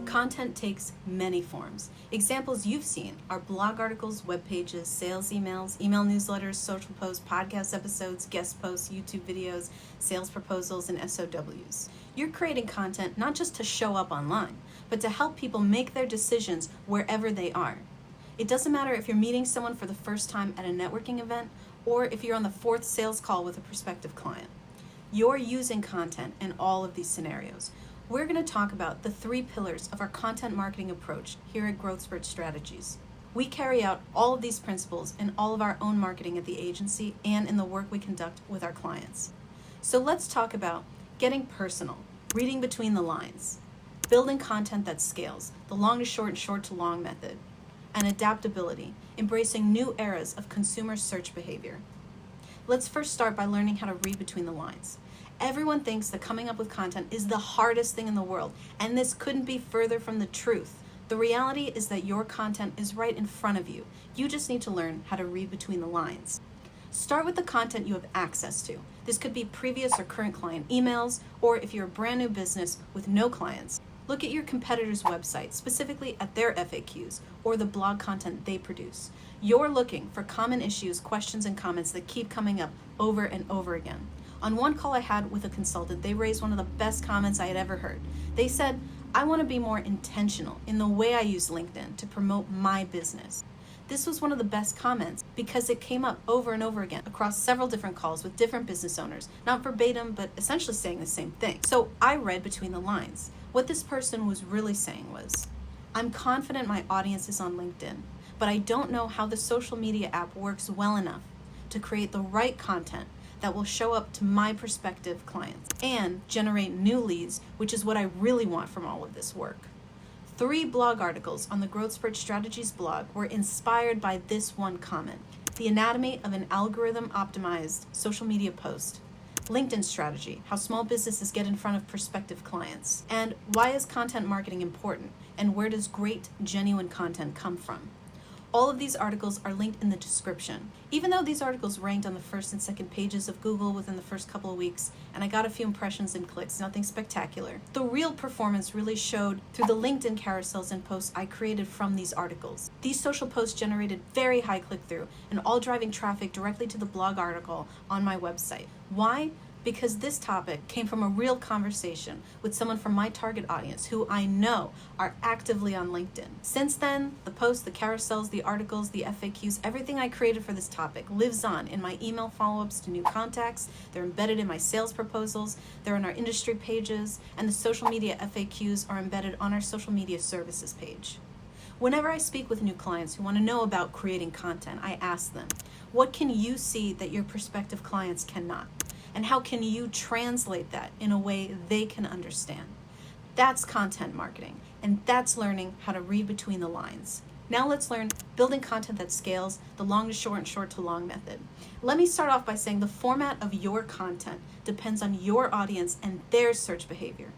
Content takes many forms. Examples you've seen are blog articles, web pages, sales emails, email newsletters, social posts, podcast episodes, guest posts, YouTube videos, sales proposals, and SOWs. You're creating content not just to show up online, but to help people make their decisions wherever they are. It doesn't matter if you're meeting someone for the first time at a networking event or if you're on the 4th sales call with a prospective client. You're using content in all of these scenarios. We're going to talk about the 3 pillars of our content marketing approach here at GrowthSpurt Strategies. We carry out all of these principles in all of our own marketing at the agency and in the work we conduct with our clients. So let's talk about getting personal, reading between the lines, building content that scales, the long to short and short to long method, and adaptability, embracing new eras of consumer search behavior. Let's first start by learning how to read between the lines. Everyone thinks that coming up with content is the hardest thing in the world, and this couldn't be further from the truth. The reality is that your content is right in front of you. You just need to learn how to read between the lines. Start with the content you have access to. This could be previous or current client emails, or if you're a brand new business with no clients, look at your competitors' website, specifically at their FAQs or the blog content they produce. You're looking for common issues, questions, and comments that keep coming up over and over again. On one call I had with a consultant, they raised one of the best comments I had ever heard. They said, "I want to be more intentional in the way I use LinkedIn to promote my business." This was one of the best comments because it came up over and over again across several different calls with different business owners, not verbatim, but essentially saying the same thing. So I read between the lines. What this person was really saying was, "I'm confident my audience is on LinkedIn, but I don't know how the social media app works well enough to create the right content that will show up to my prospective clients and generate new leads, which is what I really want from all of this work." 3 blog articles on the GrowthSpurt Strategies blog were inspired by this one comment: the anatomy of an algorithm-optimized social media post, LinkedIn strategy, how small businesses get in front of prospective clients, and why is content marketing important, and where does great, genuine content come from? All of these articles are linked in the description. Even though these articles ranked on the 1st and 2nd pages of Google within the first couple of weeks, and I got a few impressions and clicks, nothing spectacular, the real performance really showed through the LinkedIn carousels and posts I created from these articles. These social posts generated very high click-through and all driving traffic directly to the blog article on my website. Why? Because this topic came from a real conversation with someone from my target audience who I know are actively on LinkedIn. Since then, the posts, the carousels, the articles, the FAQs, everything I created for this topic lives on in my email follow-ups to new contacts. They're embedded in my sales proposals, they're in our industry pages, and the social media FAQs are embedded on our social media services page. Whenever I speak with new clients who want to know about creating content, I ask them, what can you see that your prospective clients cannot? And how can you translate that in a way they can understand? That's content marketing, and that's learning how to read between the lines. Now let's learn building content that scales, the long to short and short to long method. Let me start off by saying the format of your content depends on your audience and their search behavior.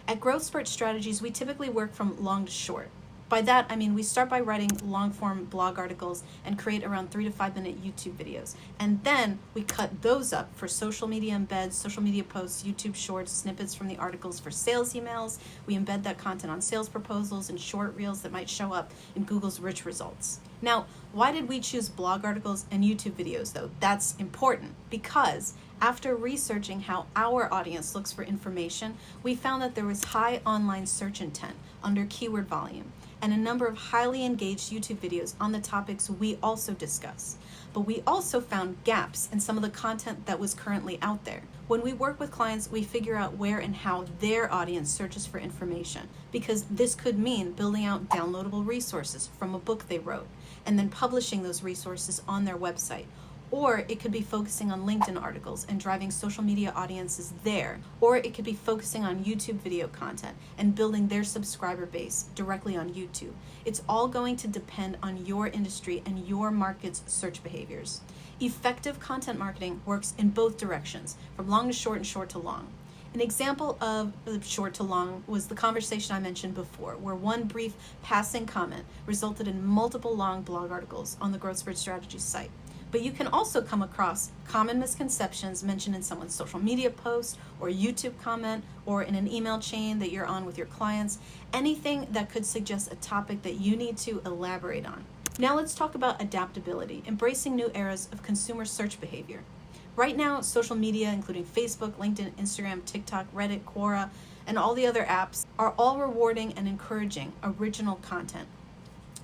At GrowthSpurt Strategies, we typically work from long to short. By that, I mean we start by writing long-form blog articles and create around 3 to 5 minute YouTube videos. And then we cut those up for social media embeds, social media posts, YouTube shorts, snippets from the articles for sales emails. We embed that content on sales proposals and short reels that might show up in Google's rich results. Now, why did we choose blog articles and YouTube videos though? That's important because after researching how our audience looks for information, we found that there was high online search intent under keyword volume and a number of highly engaged YouTube videos on the topics we also discuss. But we also found gaps in some of the content that was currently out there. When we work with clients, we figure out where and how their audience searches for information, because this could mean building out downloadable resources from a book they wrote and then publishing those resources on their website. Or it could be focusing on LinkedIn articles and driving social media audiences there. Or it could be focusing on YouTube video content and building their subscriber base directly on YouTube. It's all going to depend on your industry and your market's search behaviors. Effective content marketing works in both directions, from long to short and short to long. An example of short to long was the conversation I mentioned before, where one brief passing comment resulted in multiple long blog articles on the GrowthSpurt Strategies site. But you can also come across common misconceptions mentioned in someone's social media post or YouTube comment or in an email chain that you're on with your clients, anything that could suggest a topic that you need to elaborate on. Now let's talk about adaptability, embracing new eras of consumer search behavior. Right now, social media, including Facebook, LinkedIn, Instagram, TikTok, Reddit, Quora, and all the other apps, are all rewarding and encouraging original content.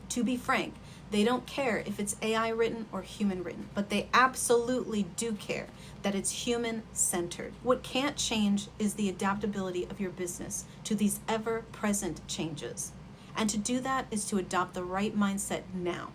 To be frank, they don't care if it's AI written or human written, but they absolutely do care that it's human centered. What can't change is the adaptability of your business to these ever-present changes. And to do that is to adopt the right mindset now.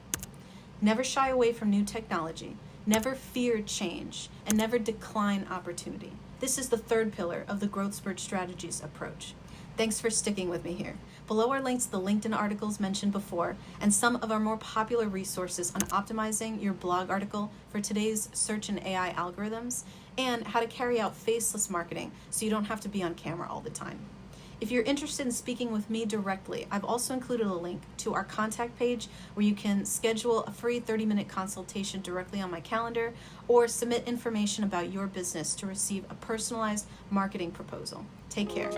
Never shy away from new technology, never fear change, and never decline opportunity. This is the third pillar of the GrowthSpurt Strategies approach. Thanks for sticking with me here. Below are links to the LinkedIn articles mentioned before and some of our more popular resources on optimizing your blog article for today's search and AI algorithms and how to carry out faceless marketing so you don't have to be on camera all the time. If you're interested in speaking with me directly, I've also included a link to our contact page where you can schedule a free 30-minute consultation directly on my calendar or submit information about your business to receive a personalized marketing proposal. Take care.